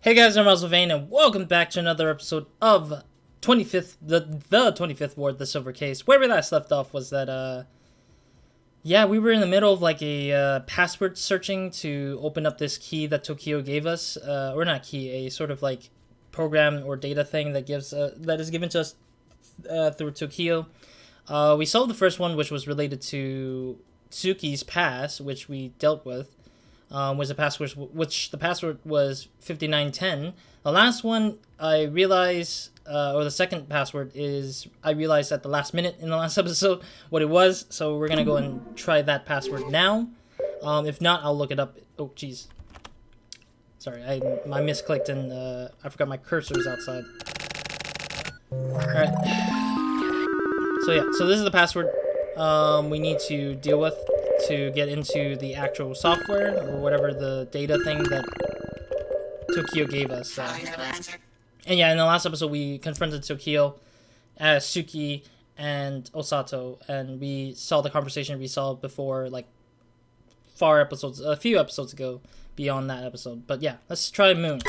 Hey guys, I'm RozaldVaneGAME, and welcome back to another episode of 25th, the 25th Ward, the Silver Case. Where we last left off was that, yeah, we were in the middle of like a password searching to open up this key that Tokyo gave us, or not key, a sort of like program or data thing that that is given to us through Tokyo. We solved the first one, which was related to Tsuki's past, which we dealt with. Was a password, which the password was 5910. The last one I realized, or the second password is I realized at the last minute in the last episode what it was. So we're gonna go and try that password now. If not, I'll look it up. Oh, jeez. Sorry, I misclicked and I forgot my cursor was outside. All right. So yeah, so this is the password we need to deal with to get into the actual software or whatever the data thing that Tokyo gave us. And yeah, in the last episode we confronted Tokyo as Suki and Osato, and we saw the conversation we saw before, like a few episodes ago, beyond that episode. But yeah, let's try Moon.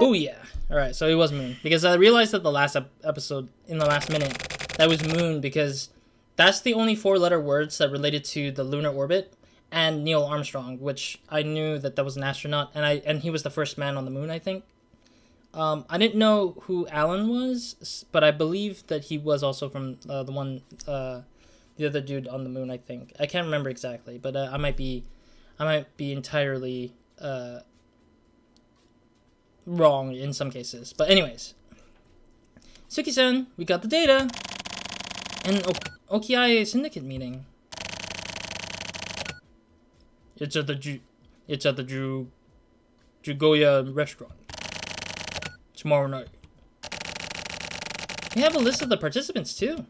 Booyah! Alright, so it was Moon. Because I realized that the last episode, in the last minute, that was Moon, because that's the only four-letter words that related to the lunar orbit and Neil Armstrong, which I knew that was an astronaut, and he was the first man on the moon, I think. I didn't know who Alan was, but I believe that he was also from the other dude on the moon, I think. I can't remember exactly, but I might be entirely wrong in some cases. But anyways, Suki-san, we got the data. An Okiai Syndicate meeting. It's at the Jugoya restaurant tomorrow night. We have a list of the participants too.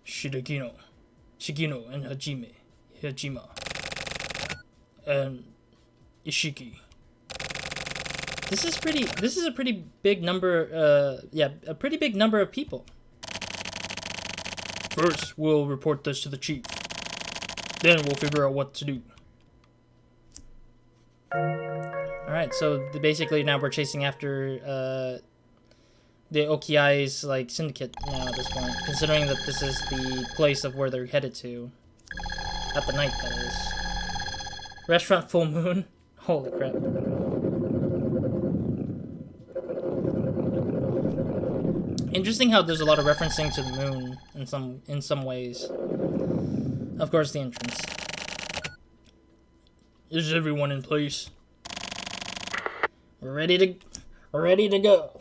Shigino, and Hajima, and Ishiki. This is a pretty big number. A pretty big number of people. First, we'll report this to the chief. Then we'll figure out what to do. Alright, so basically now we're chasing after the Okiai's like syndicate now at this point, considering that this is the place of where they're headed to. At the night, that is. Restaurant Full Moon? Holy crap. Interesting how there's a lot of referencing to the moon in some ways. Of course, the entrance. Is everyone in place? We're ready to go.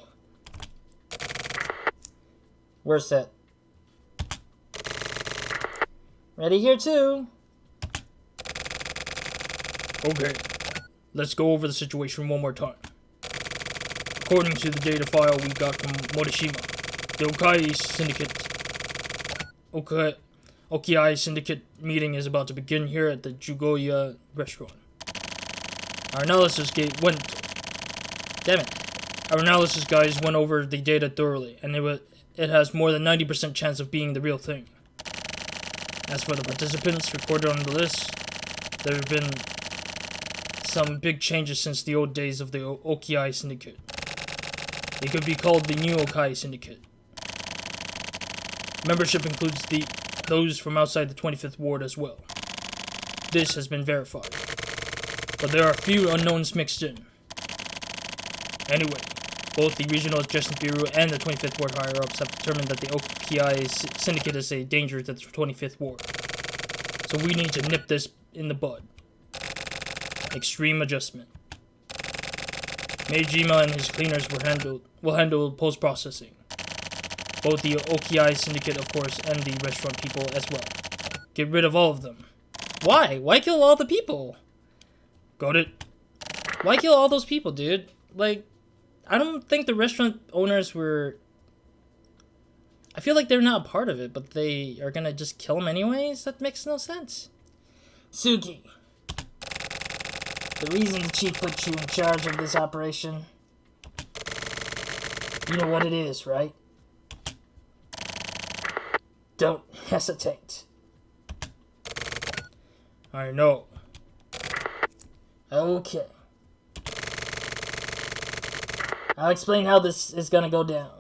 We're set. Ready here too. Okay, let's go over the situation one more time. According to the data file we got from Morishima, the Okiai Syndicate meeting is about to begin here at the Jugoya restaurant. Our analysis guys went over the data thoroughly, and it has more than 90% chance of being the real thing. As for the participants recorded on the list, there have been some big changes since the old days of the Okiai Syndicate. They could be called the new Okiai Syndicate. Membership includes those from outside the 25th Ward as well. This has been verified. But there are a few unknowns mixed in. Anyway, both the Regional Justice Bureau and the 25th Ward higher-ups have determined that the Okiai Syndicate is a danger to the 25th Ward. So we need to nip this in the bud. Extreme adjustment. Meijima and his cleaners will handle post-processing. Both the Okiai Syndicate, of course, and the restaurant people as well. Get rid of all of them. Why? Why kill all the people? Got it? Why kill all those people, dude? Like, I don't think the restaurant owners were... I feel like they're not a part of it, but they are gonna just kill them anyways? That makes no sense. Suki. The reason the chief put you in charge of this operation... You know what it is, right? Don't hesitate. I know. Okay. I'll explain how this is gonna go down.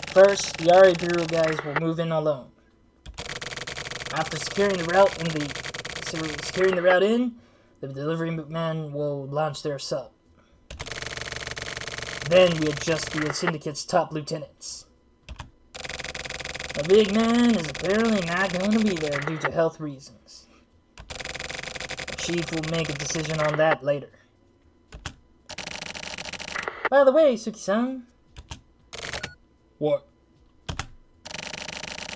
First, the RA Bureau guys will move in alone. After securing the route the delivery man will launch their sub. Then we adjust the Syndicate's top lieutenants. The big man is apparently not going to be there due to health reasons. The chief will make a decision on that later. By the way, Suki-san. What?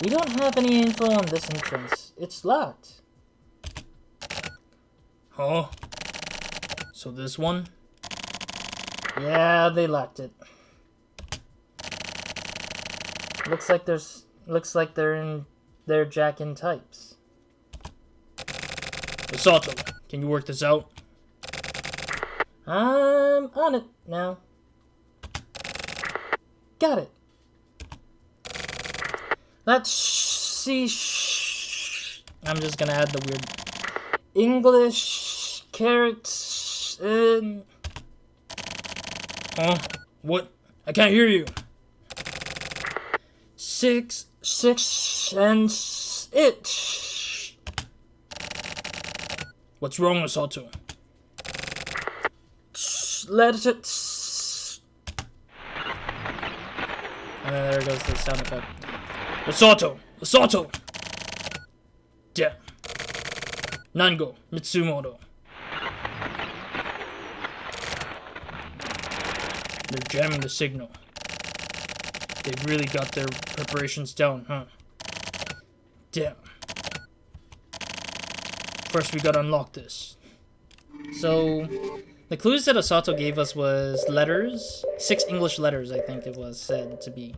We don't have any info on this entrance. It's locked. Huh? So this one? Yeah, they locked it. Looks like they're in their jack-in types. Osato, can you work this out? I'm on it now. Got it. Let's see. I'm just gonna add the weird English characters in. Huh? What? I can't hear you. 6, and it. What's wrong, Osato? Let it. And then there goes the sound effect. Osato! Osato! Damn. Nango, Mitsumoto. They're jamming the signal. They've really got their preparations down, huh? Damn. First we gotta unlock this. So, the clues that Osato gave us was letters. 6 English letters, I think it was said to be.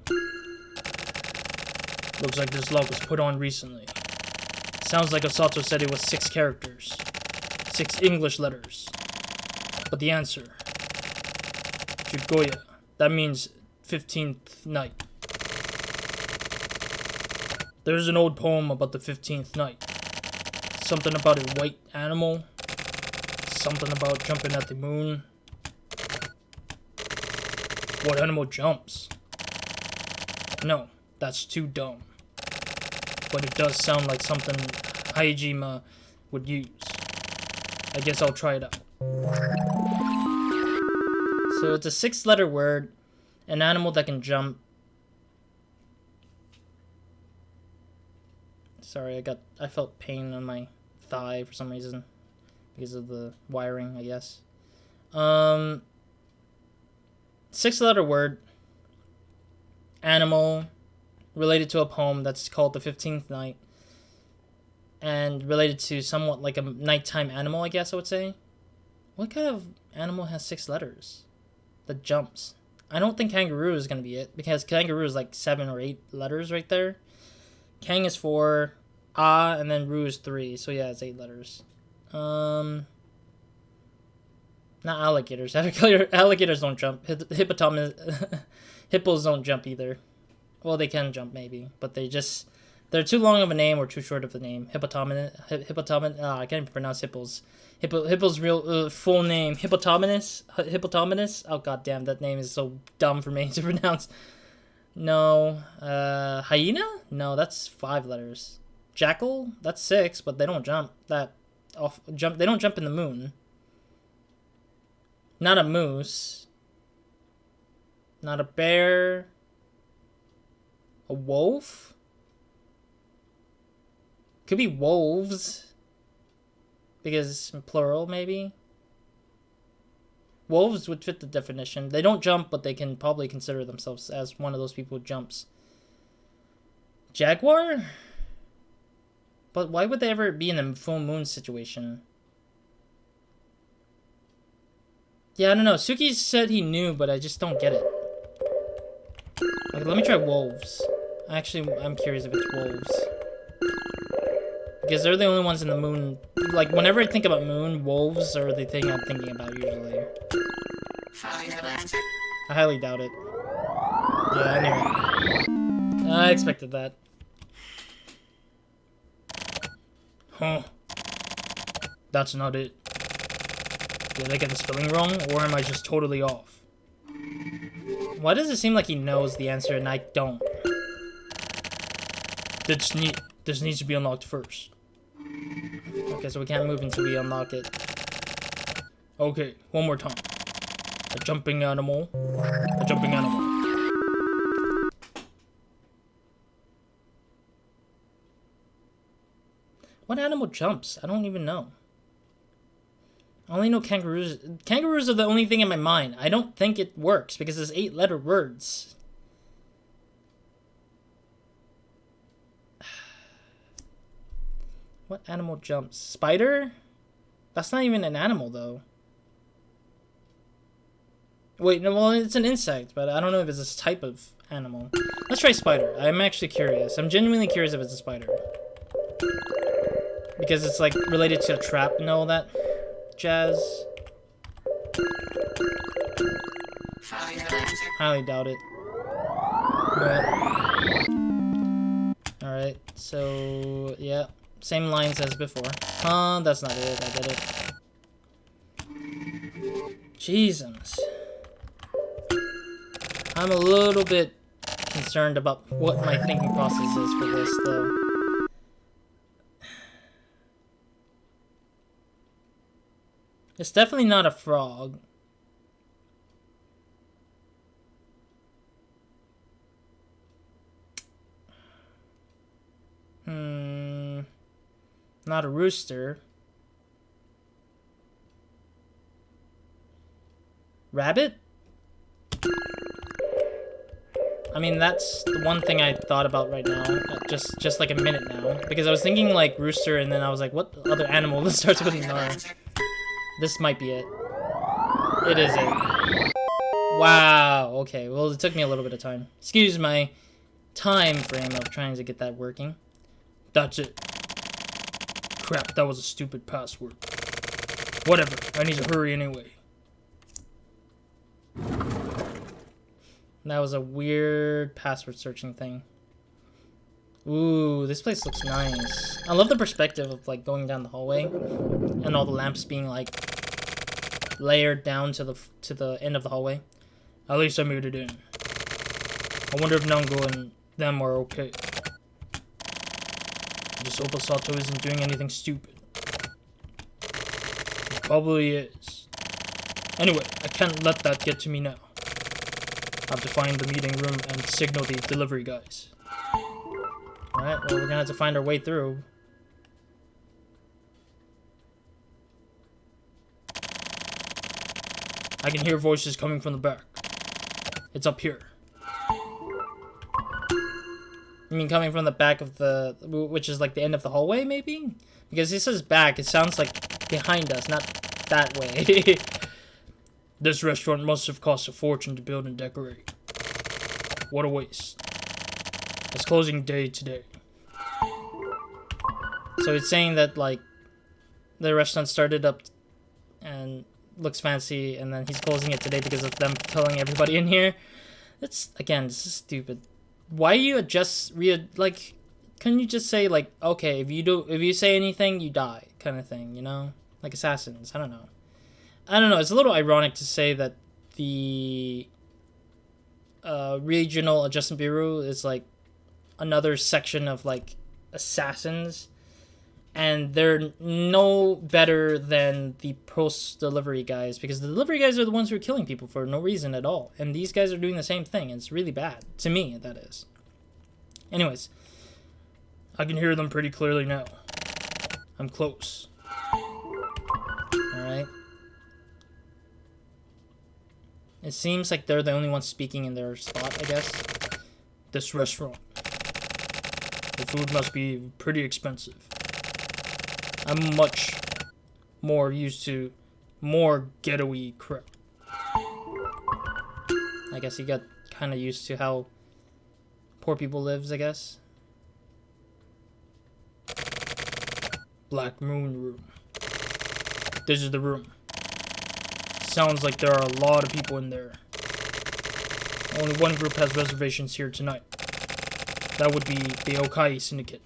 Looks like this lock was put on recently. Sounds like Osato said it was 6 characters. 6 English letters. But the answer... Jugoya. That means 15th night. There's an old poem about the 15th night. Something about a white animal. Something about jumping at the moon. What animal jumps? No, that's too dumb. But it does sound like something Haijima would use. I guess I'll try it out. So it's a 6-letter word. An animal that can jump. Sorry, I felt pain on my thigh for some reason. Because of the wiring, I guess. 6-letter word. Animal. Related to a poem that's called The 15th Night. And related to somewhat like a nighttime animal, I guess I would say. What kind of animal has 6 letters? That jumps. I don't think kangaroo is going to be it. Because kangaroo is like 7 or 8 letters right there. Kang is 4. And then Ru is 3. So yeah, it's 8 letters. Not alligators. Alligators don't jump. Hippos don't jump either. Well, they can jump maybe, but they're too long of a name or too short of a name. Hippopotamus. I can't even pronounce hippos. Hippo's real full name, Hippopotamus. Oh goddamn, that name is so dumb for me to pronounce. No, hyena? No, that's 5 letters. Jackal? That's 6, but they don't jump. They don't jump in the moon. Not a moose. Not a bear. A wolf? Could be wolves. Because plural, maybe? Wolves would fit the definition. They don't jump, but they can probably consider themselves as one of those people who jumps. Jaguar? But why would they ever be in a full moon situation? Yeah, I don't know. Suki said he knew, but I just don't get it. Okay, let me try wolves. Actually, I'm curious if it's wolves. Because they're the only ones in the moon. Like, whenever I think about moon, wolves are the thing I'm thinking about usually. I highly doubt it. Yeah, anyway. I expected that. Huh. That's not it. Did I get the spelling wrong, or am I just totally off? Why does it seem like he knows the answer and I don't? This needs to be unlocked first. Okay, so we can't move until we unlock it. Okay, one more time. A jumping animal. A jumping animal. What animal jumps? I don't even know. I only know kangaroos. Kangaroos are the only thing in my mind. I don't think it works because it's 8-letter words. What animal jumps? Spider? That's not even an animal, though. Wait, no, well, it's an insect, but I don't know if it's this type of animal. Let's try spider. I'm actually curious. I'm genuinely curious if it's a spider. Because it's, like, related to a trap and all that jazz. Highly doubt it. But... Alright, so, yeah. Same lines as before. That's not it. I did it. Jesus. I'm a little bit concerned about what my thinking process is for this, though. It's definitely not a frog. Not a rooster. Rabbit? I mean, that's the one thing I thought about right now. Just like a minute now. Because I was thinking like rooster and then I was like, what other animal that starts with an R? This might be it. It is it. Wow. Okay, well it took me a little bit of time. Excuse my time frame of trying to get that working. That's it. Crap, that was a stupid password. Whatever, I need to hurry anyway. That was a weird password searching thing. Ooh, this place looks nice. I love the perspective of like going down the hallway and all the lamps being like layered down to the end of the hallway. At least I made it in. I wonder if Nango and them are okay. I just hope Osato isn't doing anything stupid. He probably is. Anyway, I can't let that get to me now. I have to find the meeting room and signal the delivery guys. Alright, well we're gonna have to find our way through. I can hear voices coming from the back. It's up here. You mean coming from the back of the... which is like the end of the hallway, maybe? Because it says back, it sounds like behind us, not that way. This restaurant must have cost a fortune to build and decorate. What a waste. It's closing day today. So it's saying that, like, the restaurant started up and looks fancy, and then he's closing it today because of them killing everybody in here. It's, again, this is stupid. Why you adjust, like, can you just say, like, okay, if you say anything, you die, kind of thing, you know? Like assassins, I don't know. It's a little ironic to say that the regional adjustment bureau is, like, another section of, like, assassins, and they're no better than the post-delivery guys, because the delivery guys are the ones who are killing people for no reason at all, and these guys are doing the same thing. It's really bad. To me, that is. Anyways, I can hear them pretty clearly now. I'm close. Alright. It seems like they're the only ones speaking in their spot, I guess. This restaurant. The food must be pretty expensive. I'm much more used to more ghetto-y crap. I guess he got kind of used to how poor people lives, I guess. Black Moon Room. This is the room. Sounds like there are a lot of people in there. Only one group has reservations here tonight. That would be the Okiai Syndicate.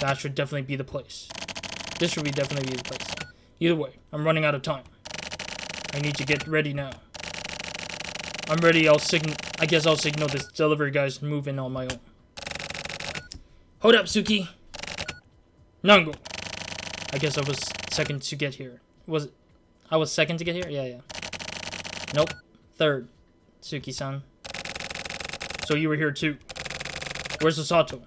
That should definitely be the place. This should definitely be the place. Either way, I'm running out of time. I need to get ready now. I'm ready. I guess I'll signal this delivery guys and move in on my own. Hold up, Suki. Nango. I guess I was second to get here. I was second to get here? Yeah. Nope. Third. Suki-san. So you were here too. Where's Osato?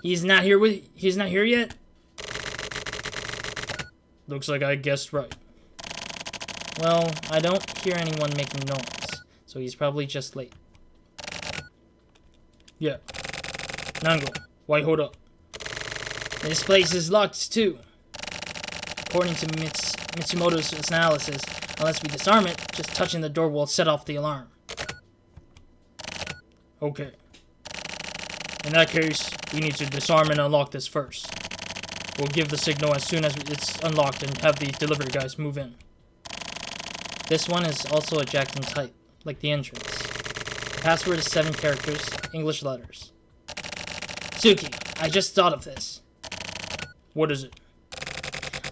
He's not here yet? Looks like I guessed right. Well, I don't hear anyone making noise, so he's probably just late. Yeah. Nango, why hold up? This place is locked too. According to Mitsumoto's analysis, unless we disarm it, just touching the door will set off the alarm. Okay. In that case, we need to disarm and unlock this first. We'll give the signal as soon as it's unlocked and have the delivery guys move in. This one is also a Jackson type, like the entrance. The password is 7 characters, English letters. Suki, I just thought of this. What is it?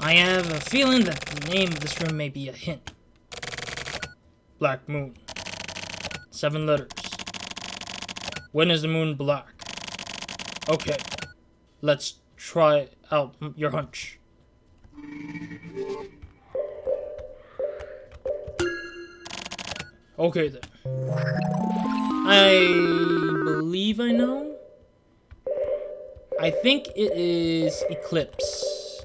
I have a feeling that the name of this room may be a hint. Black Moon. 7 letters. When is the moon black? Okay, let's try out your hunch. Okay then. I believe I know. I think it is eclipse.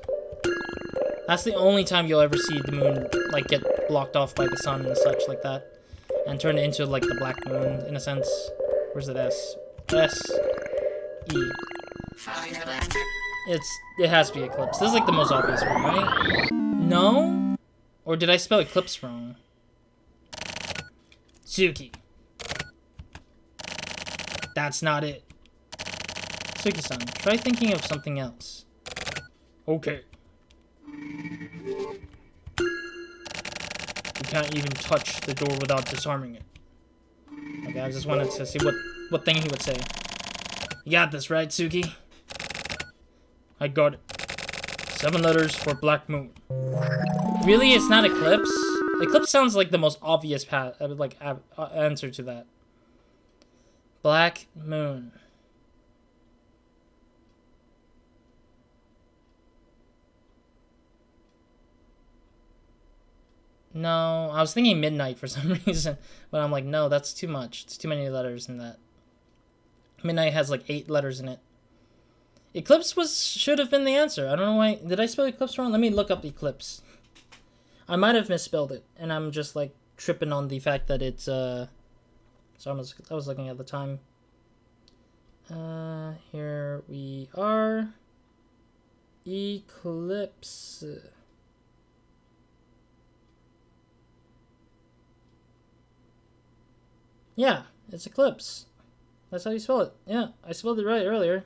That's the only time you'll ever see the moon like get blocked off by the sun and such like that, and turn it into like the black moon in a sense. Where's it? S-E. It has to be eclipse. This is like the most obvious one, right? No? Or did I spell eclipse wrong? Suki. That's not it. Suki-san, try thinking of something else. Okay. We can't even touch the door without disarming it. Okay, I just wanted to see what thing he would say. You got this, right, Suki? I got it. 7 letters for Black Moon. Really? It's not eclipse? Eclipse sounds like the most obvious answer to that. Black Moon. No, I was thinking midnight for some reason, but I'm like, no, that's too much. It's too many letters in that. Midnight has like 8 letters in it. Eclipse should have been the answer. I don't know why. Did I spell eclipse wrong? Let me look up eclipse. I might have misspelled it, and I'm just like tripping on the fact that it's So I was looking at the time. Here we are. Eclipse. Yeah, it's eclipse. That's how you spell it. Yeah, I spelled it right earlier.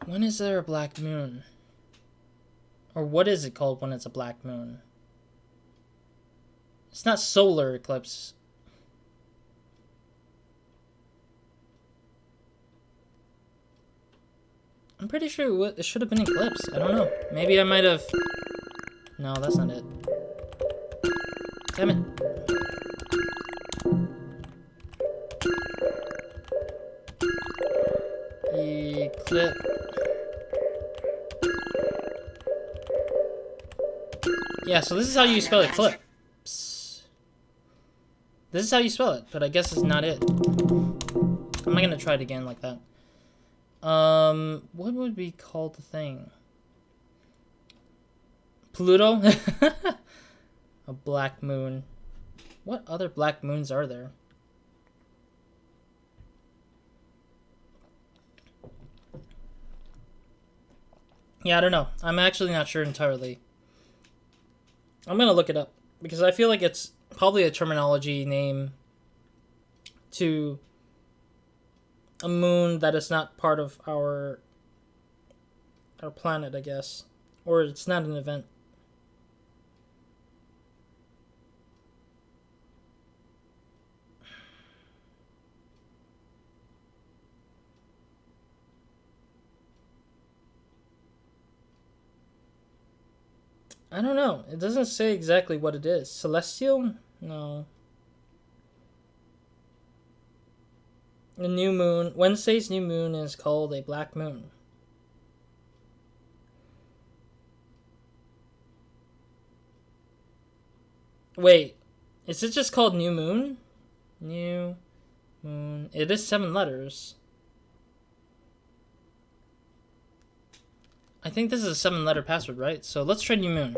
When is there a black moon? Or what is it called when it's a black moon? It's not solar eclipse. I'm pretty sure it should have been eclipse. I don't know. Maybe I might have... No, that's not it. Damn it. Eclipse. Yeah, so this is how you spell eclipse. This is how you spell it, but I guess it's not it. I'm not gonna try it again like that. What would be called the thing? Pluto? A black moon. What other black moons are there? Yeah, I don't know. I'm actually not sure entirely. I'm gonna look it up because I feel like it's probably a terminology name to a moon that is not part of our planet, I guess, or it's not an event. I don't know. It doesn't say exactly what it is. Celestial? No. The new moon. Wednesday's new moon is called a black moon. Wait. Is it just called new moon? New moon. It is 7 letters. I think this is a 7-letter password, right? So let's try new moon.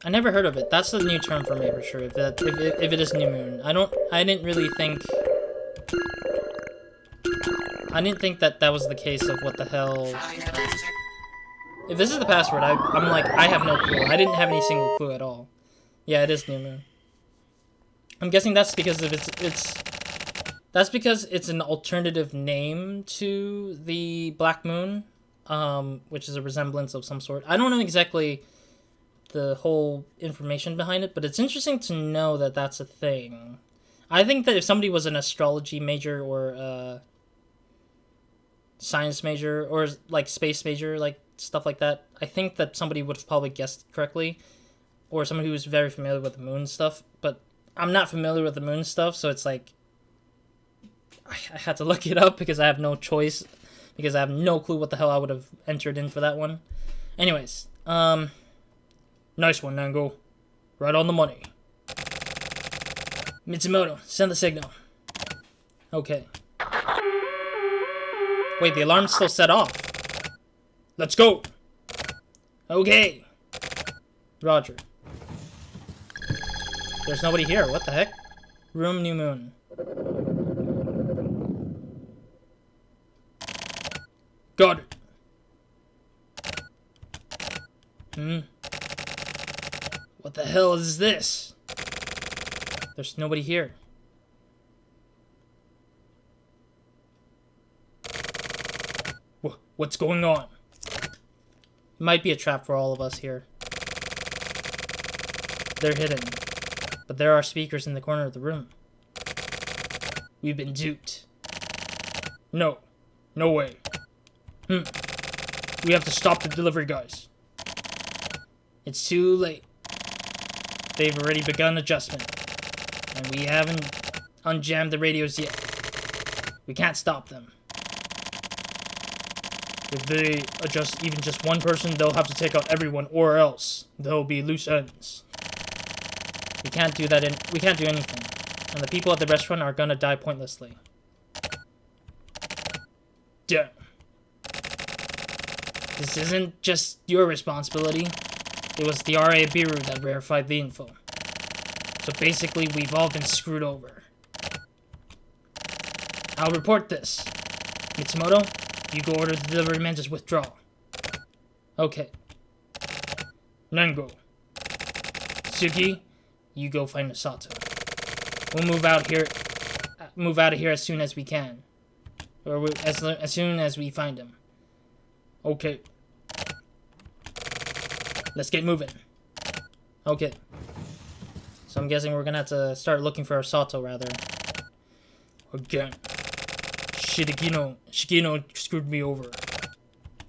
I never heard of it. That's the new term for me for sure. If it is new moon, I didn't really think. I didn't think that was the case of what the hell. If this is the password, I'm like, I have no clue. I didn't have any single clue at all. Yeah, it is new moon. I'm guessing that's because of that's because it's an alternative name to the black moon, which is a resemblance of some sort. I don't know exactly the whole information behind it, but it's interesting to know that that's a thing. I think that if somebody was an astrology major or science major or like space major, like stuff like that, I think that somebody would have probably guessed correctly, or someone who was very familiar with the moon stuff. But I'm not familiar with the moon stuff, so it's like I had to look it up because I have no choice, because I have no clue what the hell I would have entered in for that one. Anyways, nice one, Nango. Right on the money. Mitsumoto, send the signal. Okay. Wait, the alarm's still set off. Let's go. Okay. Roger. There's nobody here. What the heck? Room new moon. Got it. What the hell is this? There's nobody here. What's going on? It might be a trap for all of us here. They're hidden, but there are speakers in the corner of the room. We've been duped. No. No way. We have to stop the delivery guys. It's too late. They've already begun adjustment, and we haven't unjammed the radios yet. We can't stop them. If they adjust even just one person, they'll have to take out everyone, or else there'll be loose ends. We can't do that. We can't do anything, and the people at the restaurant are gonna die pointlessly. Damn. This isn't just your responsibility. It was the RA Bureau that verified the info. So basically, we've all been screwed over. I'll report this. Mitsumoto, you go order the delivery man to withdraw. Okay. Nango. Suki, you go find Misato. We'll move out of here as soon as we can. Or as soon as we find him. Okay. Let's get moving. Okay. So I'm guessing we're gonna have to start looking for Sato, rather. Again. Shikino screwed me over.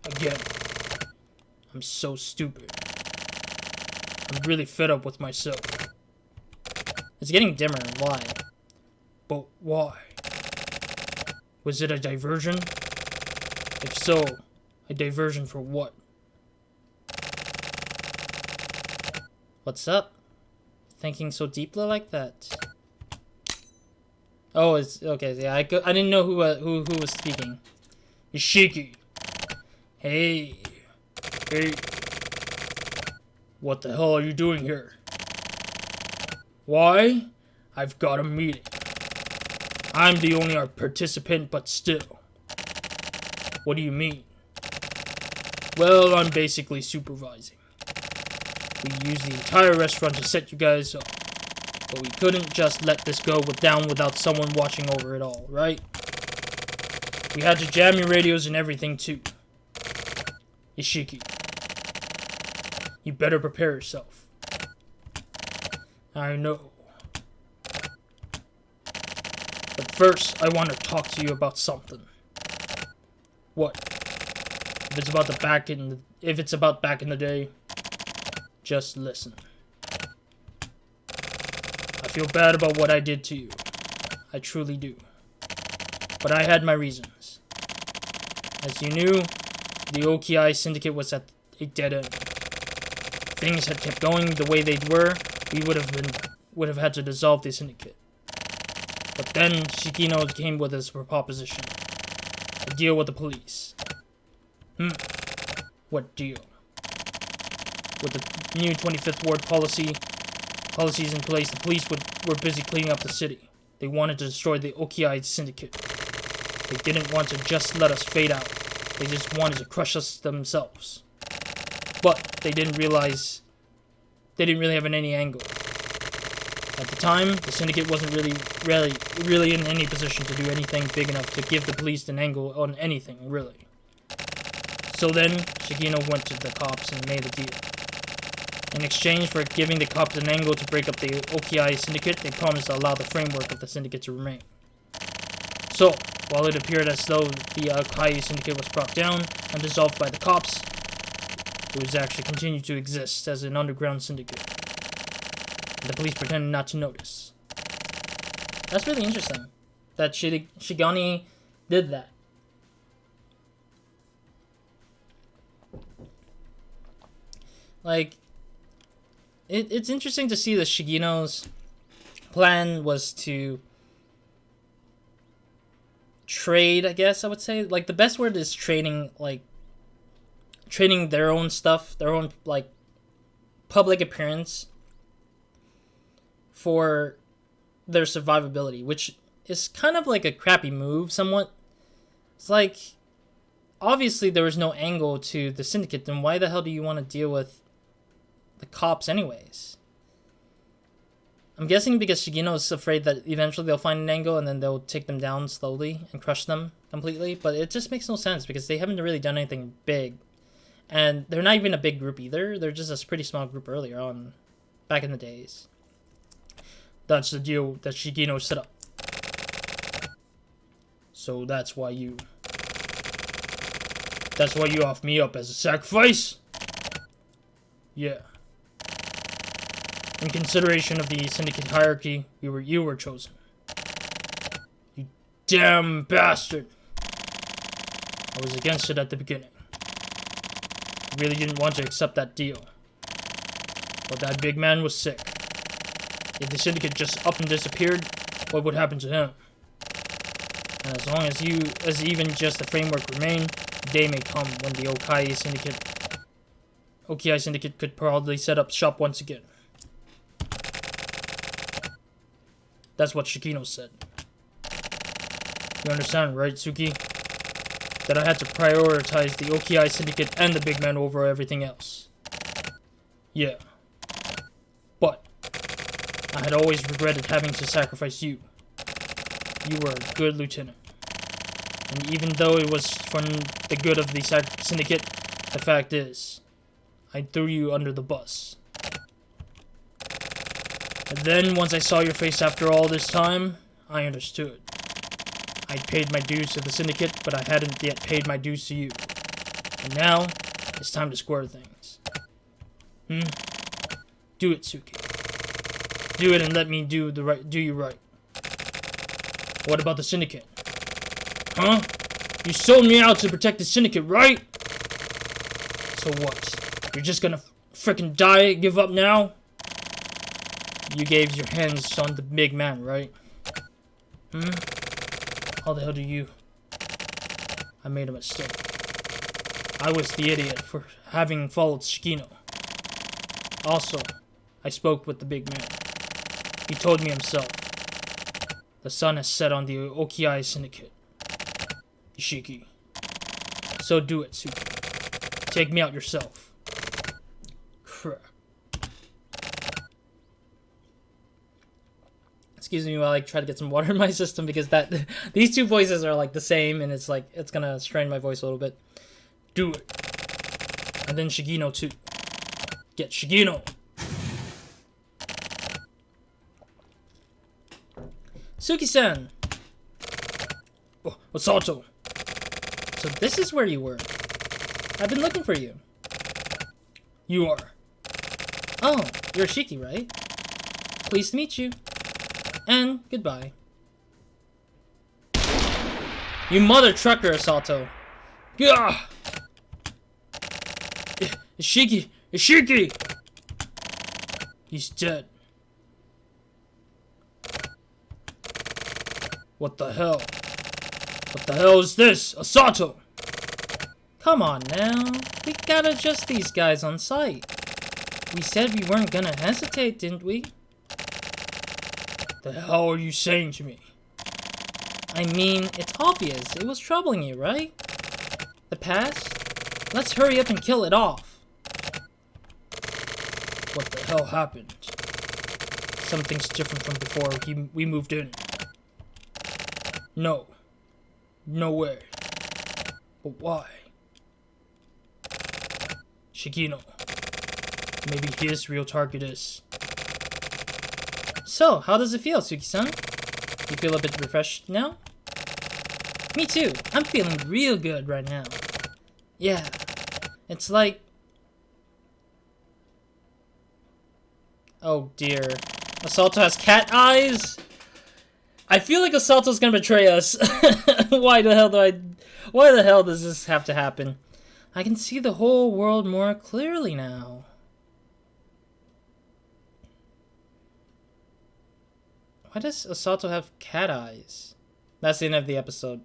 Again. I'm so stupid. I'm really fed up with myself. It's getting dimmer. Why? But why? Was it a diversion? If so, a diversion for what? What's up? Thinking so deeply like that? Oh, it's okay. Yeah, I didn't know who was speaking. Ishiki. Hey. What the hell are you doing here? Why? I've got a meeting. I'm the only participant, but still. What do you mean? Well, I'm basically supervising. We used the entire restaurant to set you guys up. But we couldn't just let this go down without someone watching over it all, right? We had to jam your radios and everything too. Ishiki. You better prepare yourself. I know. But first, I want to talk to you about something. What? If it's about back in the day, Just listen. I feel bad about what I did to you. I truly do. But I had my reasons. As you knew, the Okiai Syndicate was at a dead end. If things had kept going the way they were, we would have had to dissolve the syndicate. But then Shigino came with his proposition. A deal with the police. What deal? With the new 25th Ward policies in place, the police were busy cleaning up the city. They wanted to destroy the Okiai Syndicate. They didn't want to just let us fade out. They just wanted to crush us themselves. But they didn't realize they didn't really have any angle. At the time, the Syndicate wasn't really in any position to do anything big enough to give the police an angle on anything, really. So then, Shigino went to the cops and made a deal. In exchange for giving the cops an angle to break up the Okiai Syndicate, they promised to allow the framework of the Syndicate to remain. So, while it appeared as though the Okiai Syndicate was brought down and dissolved by the cops, it was actually continued to exist as an underground syndicate. And the police pretended not to notice. That's really interesting, that Shigani did that. Like, it's interesting to see that Shigino's plan was to trade, I guess I would say. Like, the best word is trading, like, trading their own stuff, their own, like, public appearance for their survivability, which is kind of like a crappy move, somewhat. It's like, obviously there was no angle to the syndicate, then why the hell do you want to deal with the cops anyways? I'm guessing because Shigino is afraid that eventually they'll find an angle and then they'll take them down slowly and crush them completely, but it just makes no sense because they haven't really done anything big. And they're not even a big group either, they're just a pretty small group earlier on, back in the days. That's the deal that Shigino set up. So that's why you offered me up as a sacrifice? Yeah. In consideration of the syndicate hierarchy, you were chosen. You damn bastard. I was against it at the beginning. I really didn't want to accept that deal. But that big man was sick. If the syndicate just up and disappeared, what would happen to him? And as long as even just the framework remain, the day may come when the Okiai Syndicate could probably set up shop once again. That's what Shigino said. You understand, right, Suki? That I had to prioritize the Okiai Syndicate and the big man over everything else. Yeah. But I had always regretted having to sacrifice you. You were a good lieutenant. And even though it was for the good of the syndicate, the fact is, I threw you under the bus. And then, once I saw your face after all this time, I understood. I'd paid my dues to the syndicate, but I hadn't yet paid my dues to you. And now, it's time to square things. Do it, Suki. Do it and let me do you right. What about the syndicate? Huh? You sold me out to protect the syndicate, right? So what? You're just gonna frickin' die, give up now? You gave your hands on the big man, right? How the hell do you... I made a mistake. I was the idiot for having followed Shigino. Also, I spoke with the big man. He told me himself. The sun has set on the Okiai Syndicate. Ishiki. So do it, Suki. Take me out yourself. Crap. Excuse me while I try to get some water in my system because these two voices are like the same and it's like it's gonna strain my voice a little bit. Do it. And then Shigino too. Get Shigino. Suki-san. Oh, Osato. So this is where you were. I've been looking for you. You are. Oh, you're Ishiki, right? Pleased to meet you. And goodbye. You mother trucker, Asato. Gah! Ishiki! Ishiki! He's dead. What the hell? What the hell is this? Asato! Come on now. We gotta adjust these guys on site. We said we weren't gonna hesitate, didn't we? The hell are you saying to me? I mean, it's obvious. It was troubling you, right? The past? Let's hurry up and kill it off. What the hell happened? Something's different from before we moved in. No. No way. But why? Shigino. Maybe his real target is... So, how does it feel, Suki-san? You feel a bit refreshed now? Me too. I'm feeling real good right now. Yeah. It's like... Oh dear. Asato has cat eyes? I feel like Asato's gonna betray us. Why the hell does this have to happen? I can see the whole world more clearly now. Why does Asato have cat eyes? That's the end of the episode.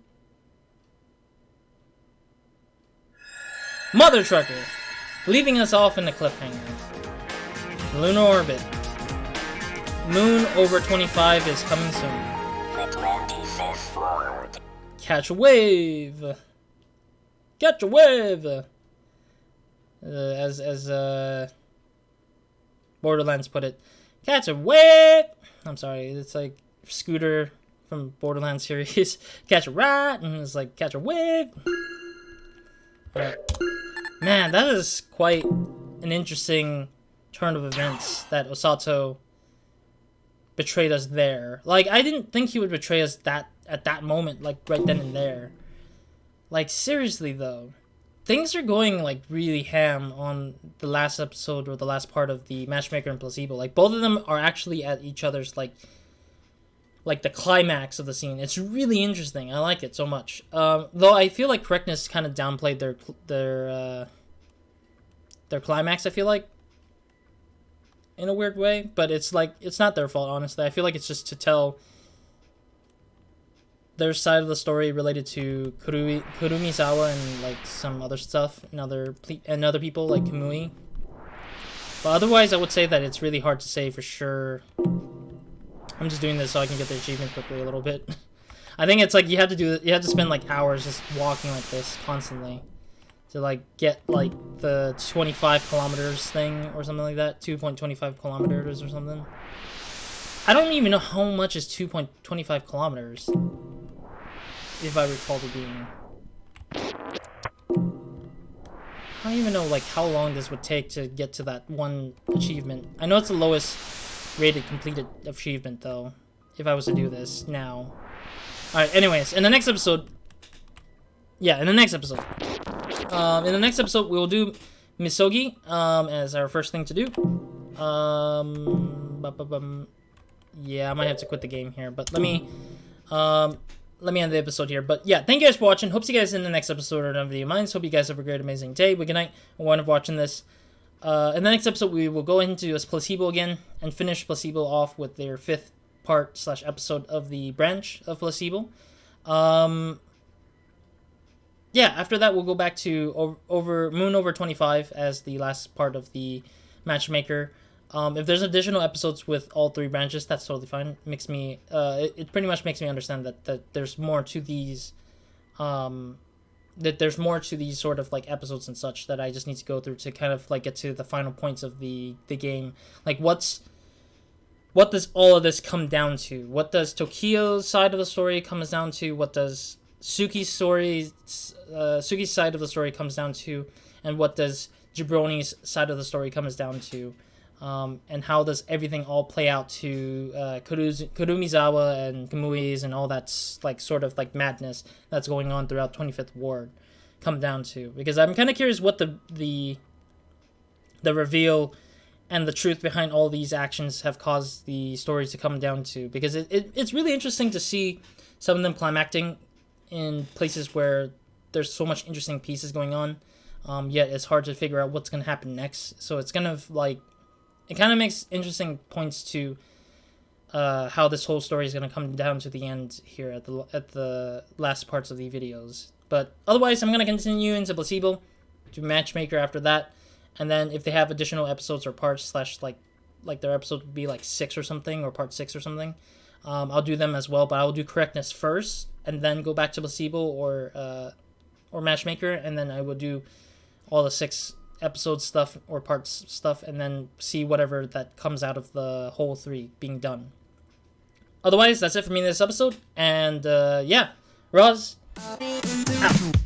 Mother Trucker! Leaving us off in a cliffhanger. Lunar orbit. Moon over 25 is coming soon. Catch a wave! Catch a wave! As Borderlands put it. Catch a wave! I'm sorry, it's like Scooter from Borderlands series. Catch a rat, and it's like catch a wave. Right. Man, that is quite an interesting turn of events that Osato betrayed us there. Like, I didn't think he would betray us at that moment, like right then and there. Like, seriously though, things are going like really ham on the last episode or the last part of the Matchmaker and Placebo. Like, both of them are actually at each other's like the climax of the scene. It's really interesting. I like it so much. Though I feel like Correctness kind of downplayed their climax, I feel like, in a weird way, but it's like, it's not their fault, honestly. I feel like it's just to tell their side of the story related to Kurumisawa and like some other stuff and other people like Kamui. But otherwise, I would say that it's really hard to say for sure. I'm just doing this so I can get the achievement quickly a little bit. I think it's like you have to spend like hours just walking like this constantly to like get like the 25 kilometers thing or something like that. 2.25 kilometers or something. I don't even know how much is 2.25 kilometers, if I recall the game. I don't even know like how long this would take to get to that one achievement. I know it's the lowest rated completed achievement though, if I was to do this now. Alright, anyways, in the next episode, we will do Misogi as our first thing to do. Yeah, I might have to quit the game here, but let me end the episode here. But yeah, thank you guys for watching. Hope to see you guys in the next episode of Video Minds. Hope you guys have a great, amazing day. Good night. I want to watching this. In the next episode, we will go into as Placebo again and finish Placebo off with their 5th part / episode of the branch of Placebo. Yeah, after that, we'll go back to Moon over 25 as the last part of the Matchmaker. If there's additional episodes with all 3 branches, that's totally fine. It pretty much makes me understand that there's more to these, sort of like episodes and such that I just need to go through to kind of like get to the final points of the game. Like, what does all of this come down to? What does Tokyo's side of the story comes down to? What does Suki's side of the story comes down to? And what does Jabroni's side of the story comes down to? And how does everything all play out to Kurumisawa and Kamui's and all that's like sort of like madness that's going on throughout 25th Ward come down to? Because I'm kind of curious what the reveal and the truth behind all these actions have caused the stories to come down to. Because it's really interesting to see some of them climacting in places where there's so much interesting pieces going on, yet it's hard to figure out what's going to happen next. So it's kind of like, it kind of makes interesting points to how this whole story is going to come down to the end here at the last parts of the videos. But otherwise, I'm going to continue into Placebo, do Matchmaker after that, and then if they have additional episodes or parts slash like their episode would be like 6 or something, or part 6 or something, I'll do them as well. But I will do Correctness first, and then go back to Placebo or Matchmaker, and then I will do all the 6 episode stuff or parts stuff, and then see whatever that comes out of the whole 3 being done. Otherwise, that's it for me in this episode, and yeah, Roz, out.